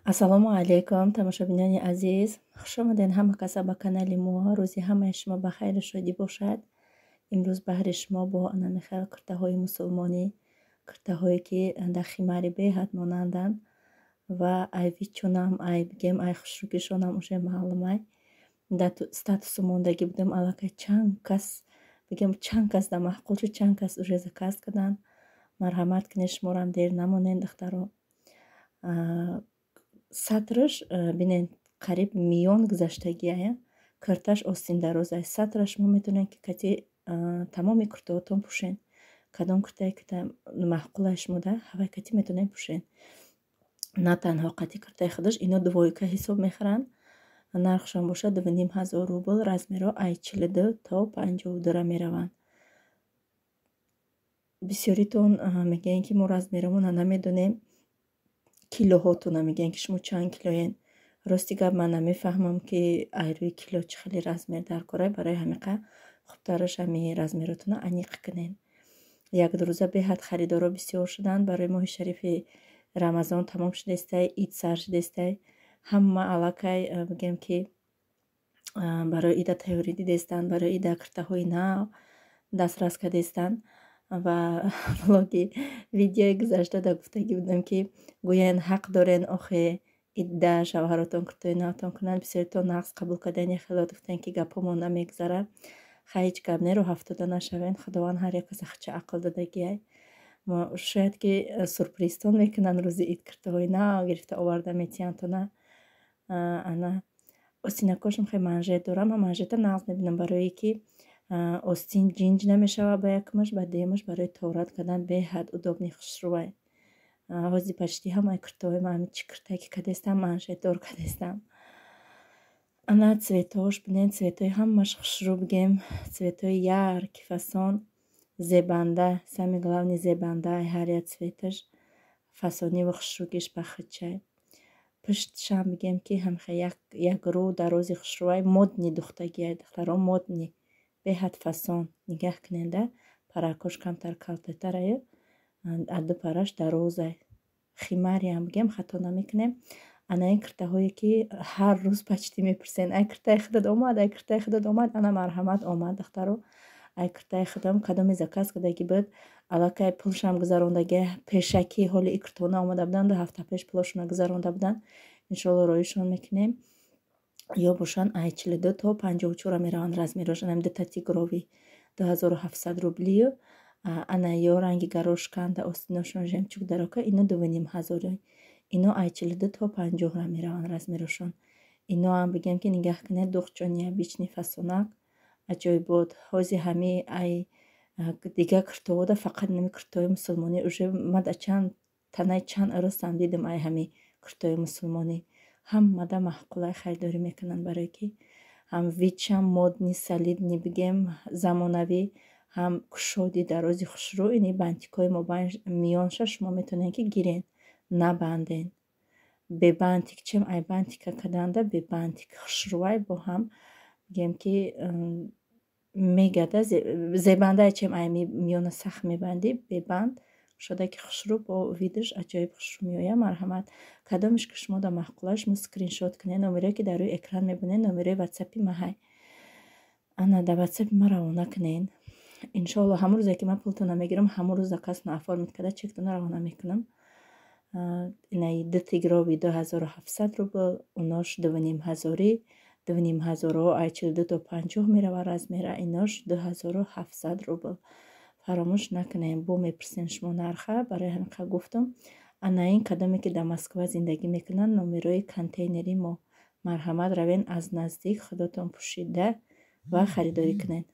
Ассалому алайкум, тамошобинони азиз. Хуш омадед ҳама каса ба канали мо. Рӯзи ҳамаи шумо ба хайру шодӣ бошад. имрӯз баҳри шумо бо ананихел киртаҳои мусулмонӣ, киртаҳое ки дар химари беҳад монанданд ва айвичунам ай бигем ай хушрӯкишонам уже маълумай. Дар статусу мондагӣ будем аллакай чанд кас бигем чанд кас дар маҳқулшу чанд кас уже заказ карданд. Марҳамат кинед, шуморам дер намонед духтаро. Сатраш бинед қариб миллион гузаштагия, кирташ остиндароза. Сатраш шумо метавонед ки кати тамоми куртаҳотон пӯшед. Кадом куртае ки маҳқулаш шумода ҳавай кати метавонед пӯшед. На танҳо қати куртаи худаш ино дувоика ҳисоб мехӯранд. Нархшон бошад 2500 рубл, размеро ай 42 то 52 мераванд. Бисёритон мегӯянд ки мо размерамона намедонем, килоҳотона мегӯянд ки шумо чанд килоед. Рости гап ман намефаҳмам ки айрӯи кило чӣ хеле размер дар кора. Барои ҳамиқа хубтараш ҳами размеротона аниқ кунед. Як-ду рӯза беҳад харидоро бисёр шуданд. Барои моҳи шарифи рамазон тамом шудестай, ид сар шудестай, ҳама аллакай бигем ки барои ида тайёрӣ дидестанд, барои ида киртаҳои нав дастрас кардестанд. Ва влоги видеои гузаштада гуфтагӣ будам ки гӯянд ҳақ дорен охе идда шавҳаротон киртои навтон кунанд. Бисёритон нақс қабул кардаен хелот гуфтанд ки гапомон намегузарад. Ҳеҷ гап нерӯ ҳафтода нашавен. Худованд ҳар як каса хача ақл додагиай. Мо шояд ки сурпризтон мекунанд рӯзи ид киртаҳои нав гирифта оварда метиҳанд то на ана остинакошам хеле манжет дорам. Ман манжета нағз мебинам, барое ки остин ҷинҷ намешавад ба якумаш, ба дуюмаш барои торат кардан беҳад удобни хушрӯай. ҳози пачти ҳамаи куртаҳои ман чӣ куртае ки кардестам манжетдор кардестам. Ана цветош бинед, цветои ҳамаш хушрӯ бигем, цветои ярк фасон, зебанда, сами главни зебанда ҳар як цветаш фасониву хушрӯкиш ба худчай. Пуштшам бигем ки ҳамихе як рӯ дарози хушрӯай модни духтагиай. Духтаро модни беҳад фасон. Нигаҳ кунеда паракош камтар калтатараю аду параш дарозай. Химариам бигем хато намекунем. Ана ин киртаҳое ки ҳар рӯз пачтӣ мепурсен, ай киртаи худат омад, ай киртаи худат омад. Ана марҳамат омад духтаро. Ай киртаи худам кадоме заказ кардагӣ буд, аллакай пулшам гузарондагӣ пешакӣ ҳоли и киртаҳона омада буданд, 2 ҳафта пеш пулашона гузаронда буданд. Иншоалло роишон мекунем. Ё бошанд ай 42 то 54 мераванд размерашон. Ам дута тигрови 2700 рублию. Ана ё ранги горошканда остиношон жемчуг дарока ино 2500. Ино ай 42 то 50 мераванд размерашон. Ино ам бигем ки нигаҳ кунед духчония бични фасонак аҷоибот. ҳози ҳами ай дига киртаҳода фақат нами киртаҳои мусулмонӣ уже мада чанд танаи чанд аростам дидим ай ҳами киртаҳои мусулмонӣ. Ҳамада маҳқулай харидорӣ мекунанд, барое ки ҳам вичам модни солидни бигем замонавӣ, ҳам кушоди дарози хушрӯ. Ини бантикҳои мобайн миёнша шумо метавонед ки гирен, набанден. Бебантик чем ай бантика карданда бебантик хушрӯай бо ҳам бигем ки мегада зебанда чем ай миёна сахт мебанди бебанд шода ки хушрӯ бо видаш аҷоиб хушрӯ меояд. Марҳамат кадомиш ки шумо дар маҳқулаш мо скриншот кунед, номерое ки дар рӯи экран мебинед, номераи ватсапи маҳай. Ана дар ватсапи ма равона кунед. Иншоалло ҳамон рӯзе ки ман пултон намегирам, ҳамон рӯз заказтон оформит карда чектон равона мекунам. Инаи 2 тигрови 2700 рубл, унош 2500. 2500 ай 42 то 50 мерава размера, инош 2700 рубл. фаромӯш накунед, бо мепурсен шумо нарха. Барои ҳамиқа гуфтам. Ана ин кадоме ки дар Москва зиндагӣ мекунанд, номерои контейнери мо. Марҳамат равен аз наздик худотон пӯшида ва харидорӣ кунед.